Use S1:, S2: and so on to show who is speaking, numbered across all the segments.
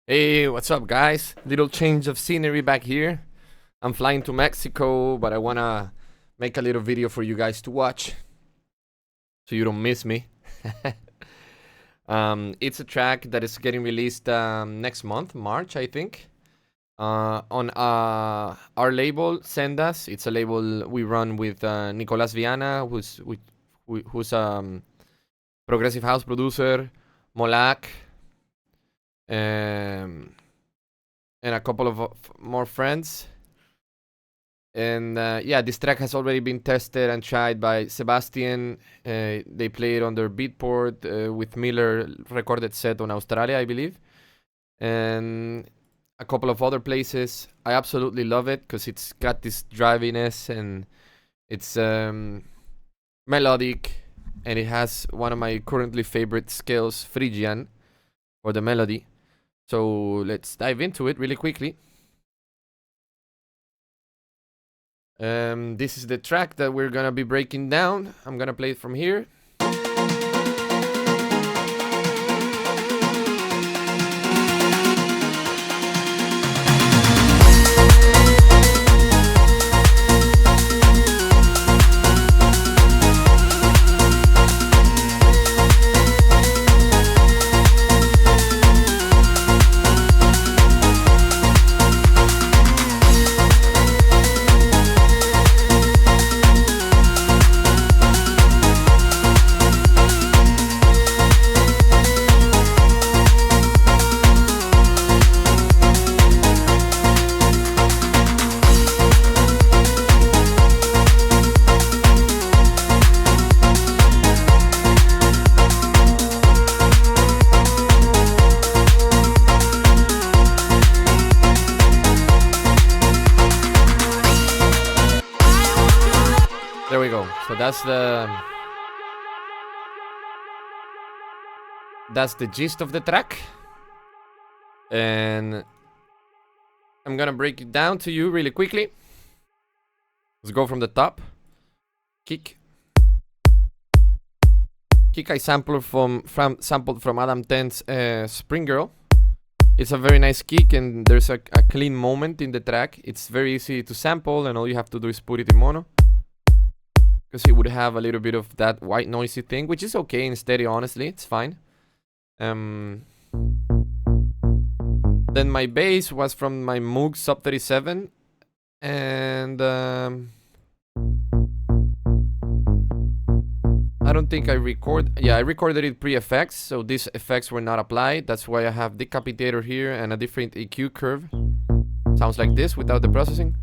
S1: Hey, what's up, guys? Little change of scenery back here. I'm flying to Mexico, but I wanna make a little video for you guys to watch so you don't miss me. It's a track that is getting released next month, March, I think, on our label, Sendas. It's a label we run with Nicolas Viana, who's progressive house producer, Molak, and a couple of more friends. And yeah, this track has already been tested and tried by Sebastian. They played on their Beatport with Miller recorded set on Australia, I believe, and a couple of other places. I absolutely love it because it's got this driviness and it's melodic, and it has one of my currently favorite scales, Phrygian, for the melody. So let's dive into it really quickly. This is the track that we're gonna be breaking down. I'm gonna play it from here. There we go. So that's the gist of the track, and I'm gonna break it down to you really quickly. Let's go from the top. Kick I sampled from Adam 10's Spring Girl. It's a very nice kick, and there's a clean moment in the track. It's very easy to sample, and all you have to do is put it in mono, because it would have a little bit of that white noisy thing, which is okay in stereo, honestly, it's fine. Then my bass was from my Moog Sub 37, and I don't think I recorded it pre-effects, so these effects were not applied. That's why I have Decapitator here and a different EQ curve. Sounds like this without the processing.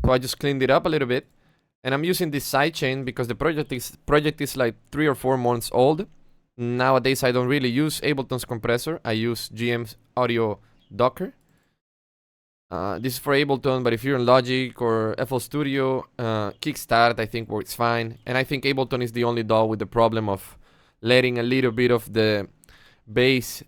S1: So I just cleaned it up a little bit, and I'm using this sidechain because the project is like 3 or 4 months old. Nowadays I don't really use Ableton's compressor. I use GM's Audio Docker. This is for Ableton, but if you're in Logic or FL Studio, Kickstart I think works fine. And I think Ableton is the only DAW with the problem of letting a little bit of the bass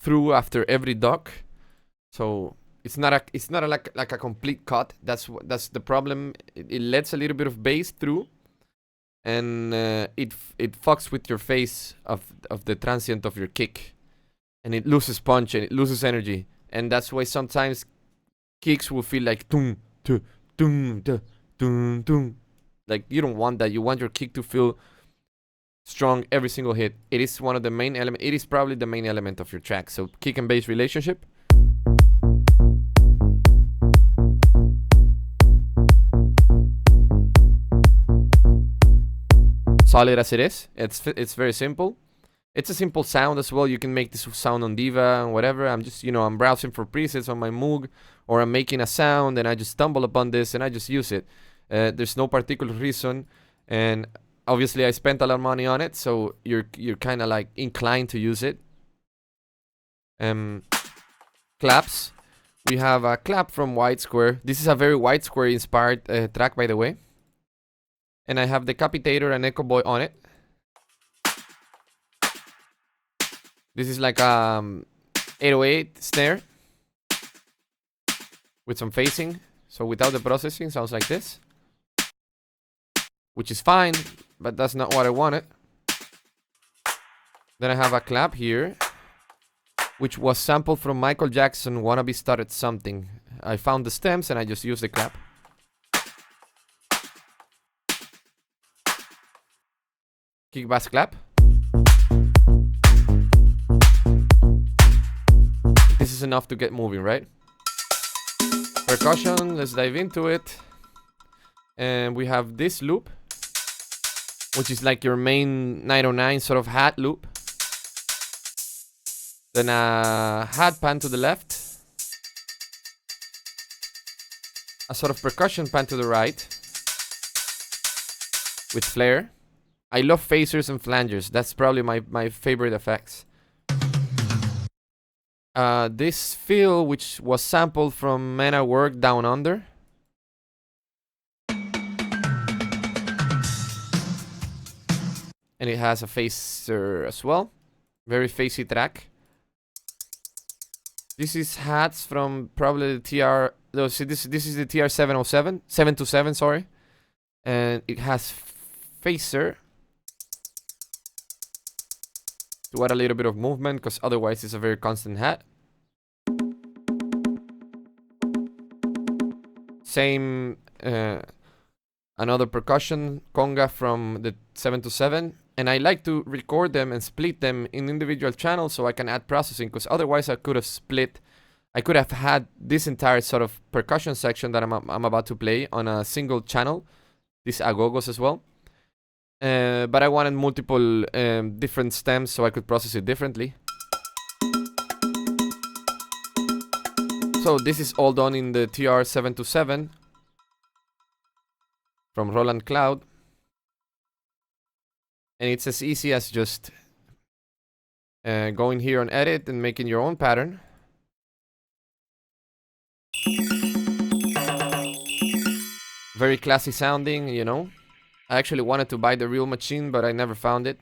S1: through after every dock. So it's not like a complete cut. That's the problem. It lets a little bit of bass through, and it fucks with your phase of the transient of your kick, and it loses punch and it loses energy, and that's why sometimes kicks will feel like tung tu tung tu tung tung. Like, you don't want that. You want your kick to feel strong every single hit. It is one of the main elements. It is probably the main element of your track. So kick and bass relationship. Solid as it is. It's very simple. It's a simple sound as well. You can make this sound on Diva and whatever. I'm just, I'm browsing for presets on my Moog, or I'm making a sound and I just stumble upon this and I just use it. There's no particular reason, and obviously I spent a lot of money on it, so you're kind of like inclined to use it. Claps. We have a clap from White Square. This is a very White Square inspired track, by the way. And I have Decapitator and Echo Boy on it. This is like 808 snare with some phasing. So without the processing, sounds like this, which is fine, but that's not what I wanted. Then I have a clap here, which was sampled from Michael Jackson, Wannabe Started Something. I found the stems and I just used the clap. Kick bass clap. This is enough to get moving, right? Percussion, let's dive into it. And we have this loop, which is like your main 909 sort of hat loop. Then a hat pan to the left. A sort of percussion pan to the right. With flare. I love phasers and flangers. That's probably my favorite effects. This fill, which was sampled from Men at Work Down Under. And it has a phaser as well. Very phasey track. This is hats from probably the TR... No, see, this is the TR 707. 727, sorry. And it has phaser. To add a little bit of movement, because otherwise it's a very constant hat. Same, another percussion conga from the 727. And I like to record them and split them in individual channels so I can add processing, because otherwise I could have had this entire sort of percussion section that I'm about to play on a single channel. These agogos as well. But I wanted multiple different stems so I could process it differently. So this is all done in the TR-727 from Roland Cloud. And it's as easy as just going here on edit and making your own pattern. Very classy sounding, you know. I actually wanted to buy the real machine, but I never found it.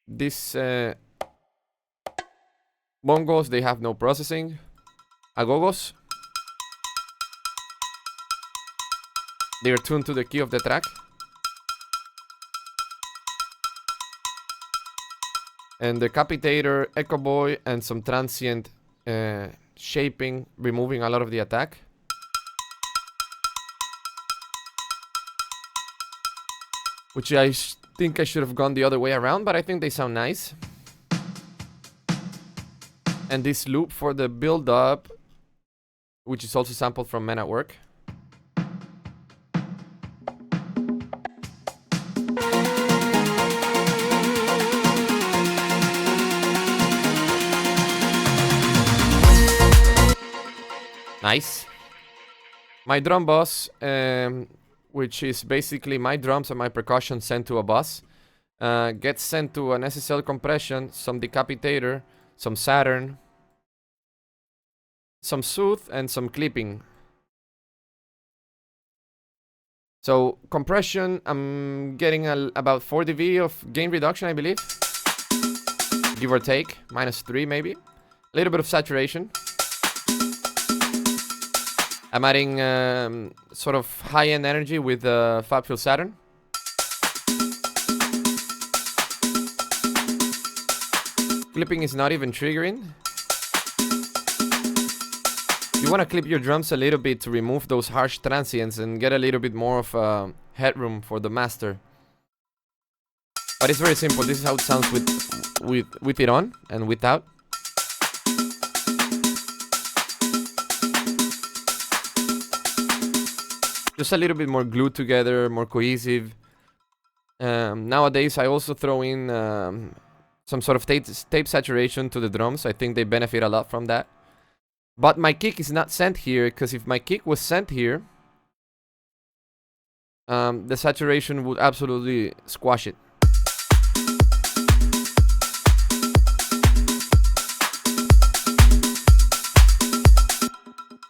S1: This bongos, they have no processing. Agogos, they are tuned to the key of the track. And the capitator, echo boy, and some transient shaping, removing a lot of the attack. Which I think I should have gone the other way around, but I think they sound nice. And this loop for the build-up, which is also sampled from Men at Work. Nice. My drum bus, which is basically my drums and my percussion sent to a bus, gets sent to an SSL compression, some decapitator, some Saturn, some soothe, and some clipping. So compression, I'm getting about 4 dB of gain reduction, I believe, give or take, -3 maybe. A little bit of saturation. I'm adding sort of high-end energy with FabField Saturn. Clipping is not even triggering. You want to clip your drums a little bit to remove those harsh transients and get a little bit more of headroom for the master. But it's very simple. This is how it sounds with it on and without. Just a little bit more glued together, more cohesive. Nowadays, I also throw in some sort of tape saturation to the drums. I think they benefit a lot from that. But my kick is not sent here, because if my kick was sent here, the saturation would absolutely squash it.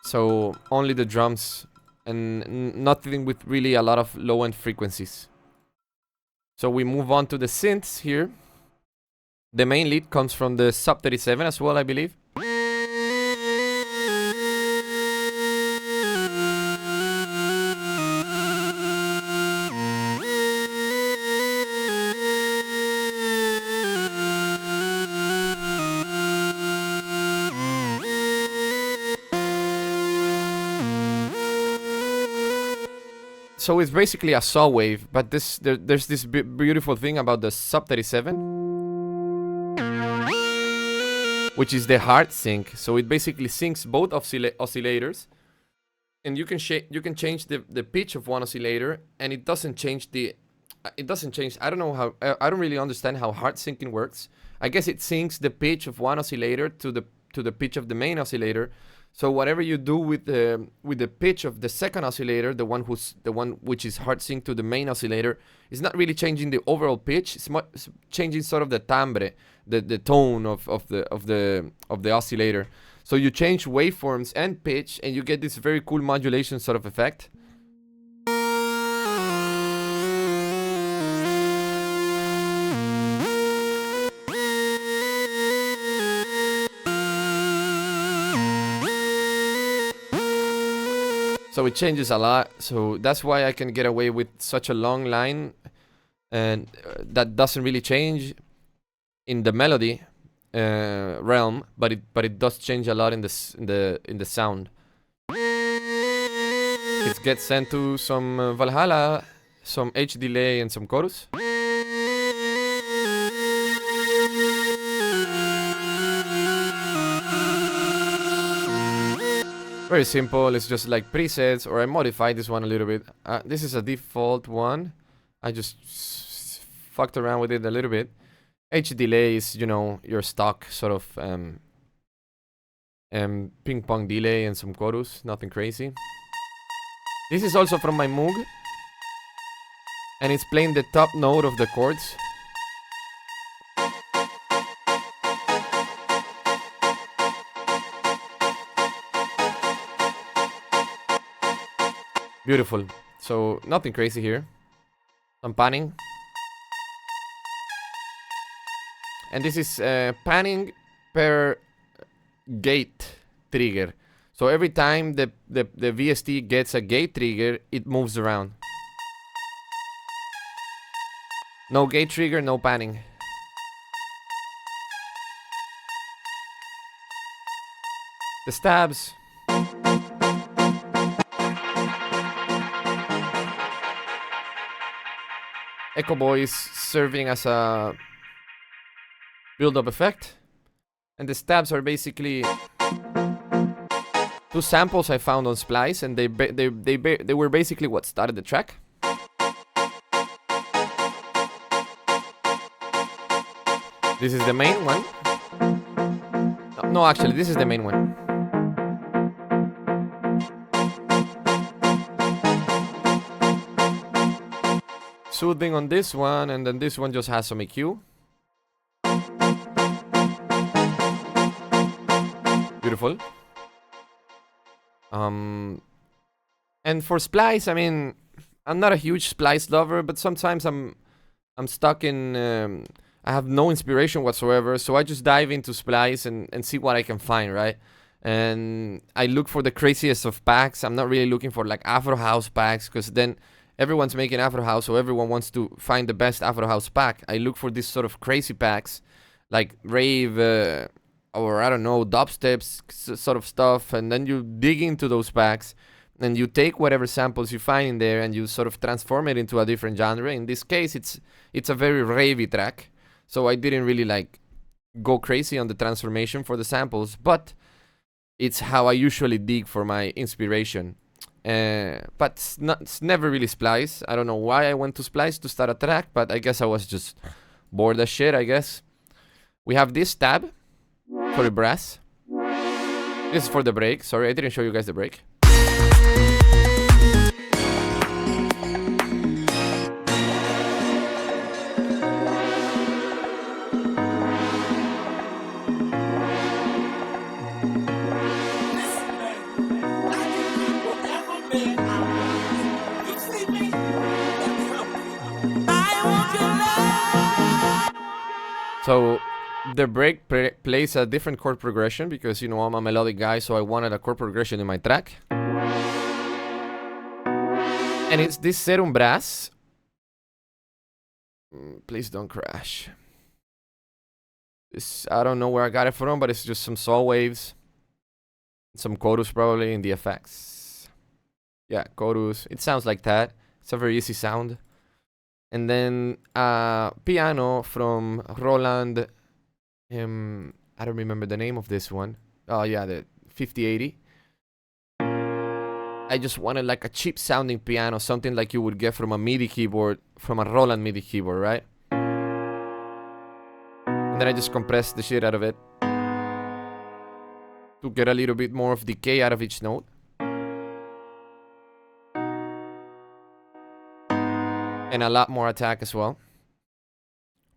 S1: So only the drums and nothing with really a lot of low-end frequencies. So we move on to the synths here. The main lead comes from the Sub 37 as well, I believe. So it's basically a saw wave, but there's this beautiful thing about the sub 37, which is the hard sync. So it basically syncs both oscillators, and you can change the pitch of one oscillator, and it doesn't change the I don't know how I don't really understand how hard syncing works. I guess it syncs the pitch of one oscillator to the pitch of the main oscillator. So whatever you do with the pitch of the second oscillator, the one which is hard synced to the main oscillator, is not really changing the overall pitch. It's changing sort of the timbre, the tone of the oscillator. So you change waveforms and pitch, and you get this very cool modulation sort of effect. So it changes a lot, so that's why I can get away with such a long line, and that doesn't really change in the melody realm, but it does change a lot in the sound. It gets sent to some Valhalla, some H delay, and some chorus. Very simple, it's just like presets, or I modified this one a little bit. This is a default one. I just fucked around with it a little bit. H delay is, you know, your stock sort of ping pong delay and some chorus, nothing crazy. This is also from my Moog, and it's playing the top note of the chords. Beautiful. So nothing crazy here. Some panning. And this is panning per gate trigger. So every time the VST gets a gate trigger, it moves around. No gate trigger, no panning. The stabs. Echo Boy is serving as a build-up effect, and the stabs are basically two samples I found on Splice, and they were basically what started the track. This is the main one. No, actually, this is the main one. Soothing on this one, and then this one just has some EQ. Beautiful. And for Splice, I mean, I'm not a huge Splice lover, but sometimes I'm stuck in I have no inspiration whatsoever, so I just dive into Splice and see what I can find, right? And I look for the craziest of packs. I'm not really looking for like Afro House packs, because then everyone's making Afro House, so everyone wants to find the best Afro House pack. I look for these sort of crazy packs, like rave, or I don't know, dubsteps sort of stuff, and then you dig into those packs, and you take whatever samples you find in there, and you sort of transform it into a different genre. In this case, it's a very ravey track, so I didn't really like go crazy on the transformation for the samples, but it's how I usually dig for my inspiration. But it's never really Splice. I don't know why I went to Splice to start a track, but I guess I was just bored as shit, I guess. We have this tab for the brass. This is for the break. Sorry, I didn't show you guys the break. So the break plays a different chord progression because, you know, I'm a melodic guy, so I wanted a chord progression in my track. And it's this Serum Brass. Please don't crash. I don't know where I got it from, but it's just some saw waves. Some chorus probably in the effects. Yeah, chorus. It sounds like that. It's a very easy sound. And then piano from Roland. I don't remember the name of this one. Oh yeah, the 5080. I just wanted like a cheap sounding piano, something like you would get from a MIDI keyboard, from a Roland MIDI keyboard, right? And then I just compressed the shit out of it to get a little bit more of decay out of each note. And a lot more attack as well.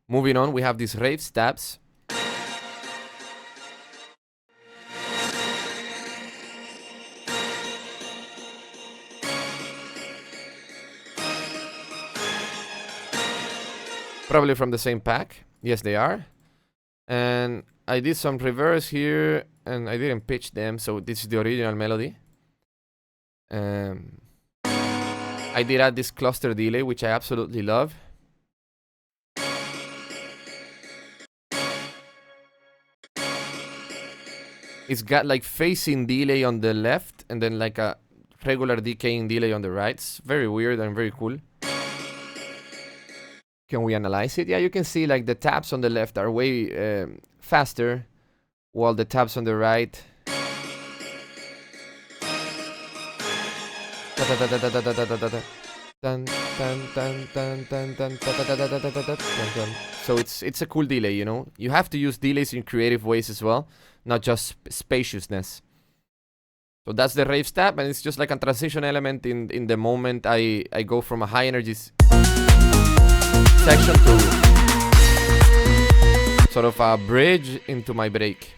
S1: Moving on, we have these rave stabs. Probably from the same pack. Yes, they are. And I did some reverse here, and I didn't pitch them, so this is the original melody. I did add this cluster delay, which I absolutely love. It's got like phasing delay on the left, and then like a regular decaying delay on the right. It's very weird and very cool. Can we analyze it? Yeah, you can see like the taps on the left are way faster, while the taps on the right... So it's a cool delay, you know? You have to use delays in creative ways as well, not just spaciousness. So that's the rave stab, and it's just like a transition element in the moment I go from a high energy section to sort of a bridge into my break.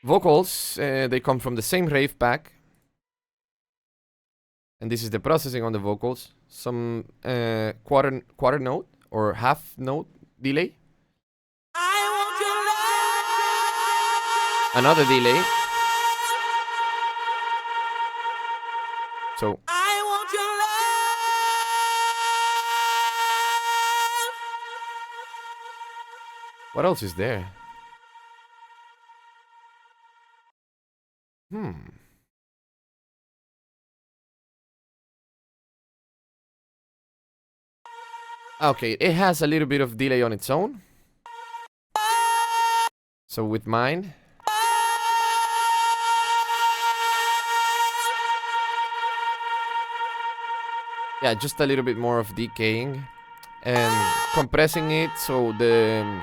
S1: Vocals, they come from the same rave pack. And this is the processing on the vocals. Some quarter note or half note delay. Another delay. So what else is there? Okay, it has a little bit of delay on its own. So with mine, yeah, just a little bit more of decaying and compressing it, so the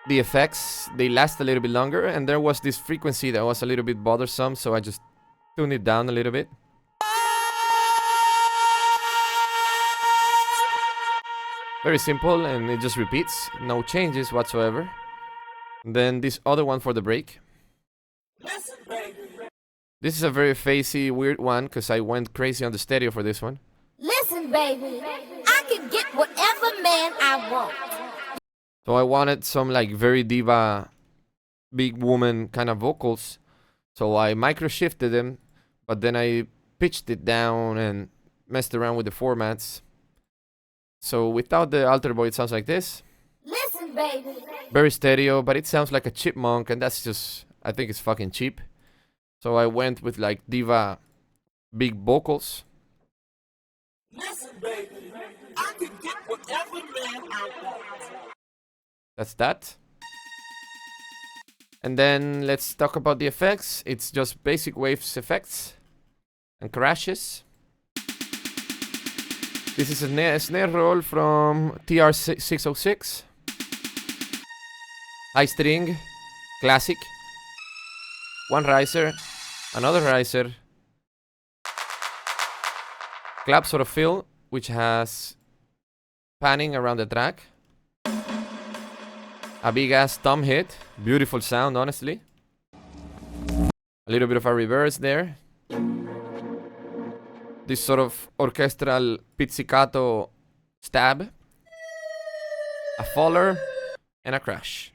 S1: effects, they last a little bit longer. And there was this frequency that was a little bit bothersome, so I just tuned it down a little bit. Very simple, and it just repeats, no changes whatsoever. And then this other one for the break. This is a very phasey, weird one, because I went crazy on the stereo for this one.
S2: Listen, baby, I can get whatever man I want.
S1: So I wanted some like very diva, big woman kind of vocals. So I micro shifted them, but then I pitched it down and messed around with the formats. So without the alter boy, it sounds like this.
S2: Listen, baby.
S1: Very stereo, but it sounds like a chipmunk, and that's just, I think it's fucking cheap. So I went with like diva, big vocals.
S2: Listen, baby, I can get whatever man I want.
S1: That's that. And then let's talk about the effects. It's just basic waves effects and crashes. This is a snare roll from TR-606. High string, classic. One riser, another riser. Clap sort of fill, which has panning around the track. A big ass thumb hit. Beautiful sound, honestly. A little bit of a reverse there. This sort of orchestral pizzicato stab. A faller and a crash.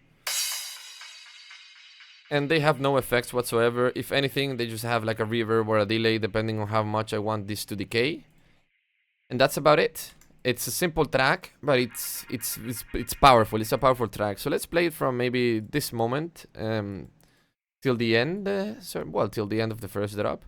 S1: And they have no effects whatsoever. If anything, they just have like a reverb or a delay depending on how much I want this to decay. And that's about it. It's a simple track, but it's powerful. It's a powerful track. So let's play it from maybe this moment till the end. Till the end of the first drop.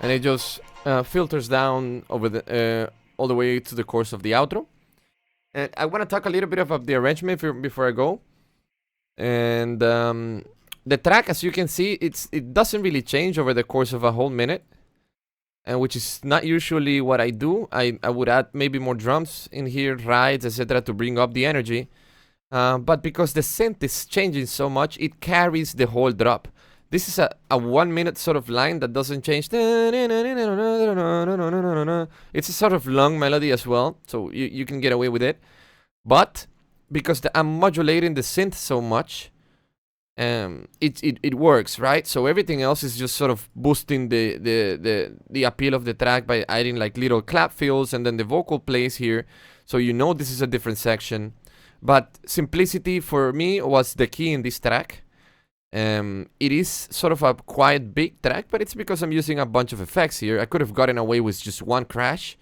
S1: and it just filters down over the all the way to the course of the outro. And I want to talk a little bit about the arrangement before I go. And the track, as you can see, it doesn't really change over the course of a whole minute, and which is not usually what I do. I would add maybe more drums in here, rides, etc., to bring up the energy. But because the synth is changing so much, it carries the whole drop. This is a 1 minute sort of line that doesn't change. It's a sort of long melody as well, so you can get away with it. But because I'm modulating the synth so much, it works, right? So everything else is just sort of boosting the appeal of the track by adding like little clap fills, and then the vocal plays here, so you know this is a different section. But simplicity for me was the key in this track. It is sort of a quite big track, but it's because I'm using a bunch of effects here. I could have gotten away with just one crash,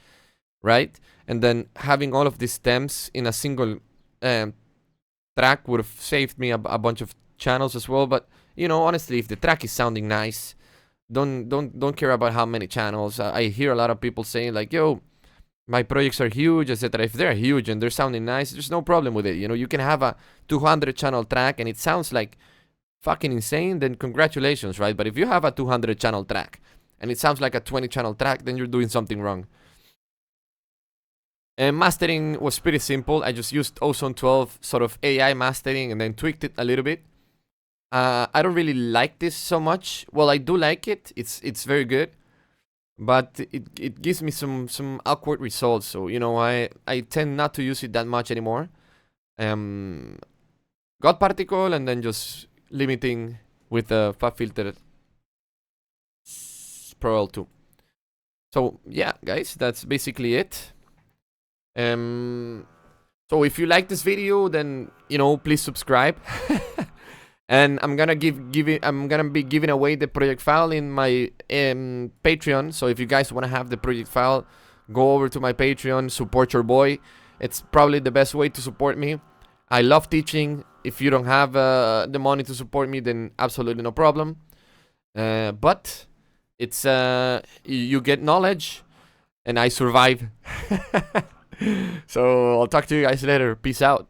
S1: right? And then having all of these stems in a single track would have saved me a bunch of channels as well. But you know, honestly, if the track is sounding nice, don't care about how many channels. I hear a lot of people saying like, yo, my projects are huge, etc. If they're huge and they're sounding nice, there's no problem with it. You know, you can have a 200 channel track and it sounds like fucking insane, then congratulations, right? But if you have a 200 channel track and it sounds like a 20 channel track, then you're doing something wrong. And mastering was pretty simple. I just used Ozone 12 sort of AI mastering and then tweaked it a little bit. I don't really like this so much. Well, I do like it. It's very good, but it gives me some awkward results. So you know, I tend not to use it that much anymore. Got particle and then just limiting with the fab filter Pro L2. So yeah, guys, that's basically it. So if you like this video, then you know, please subscribe. And I'm gonna be giving away the project file in my Patreon. So if you guys wanna have the project file, go over to my Patreon, support your boy. It's probably the best way to support me. I love teaching. If you don't have the money to support me, then absolutely no problem. But it's you get knowledge, and I survive. So I'll talk to you guys later. Peace out.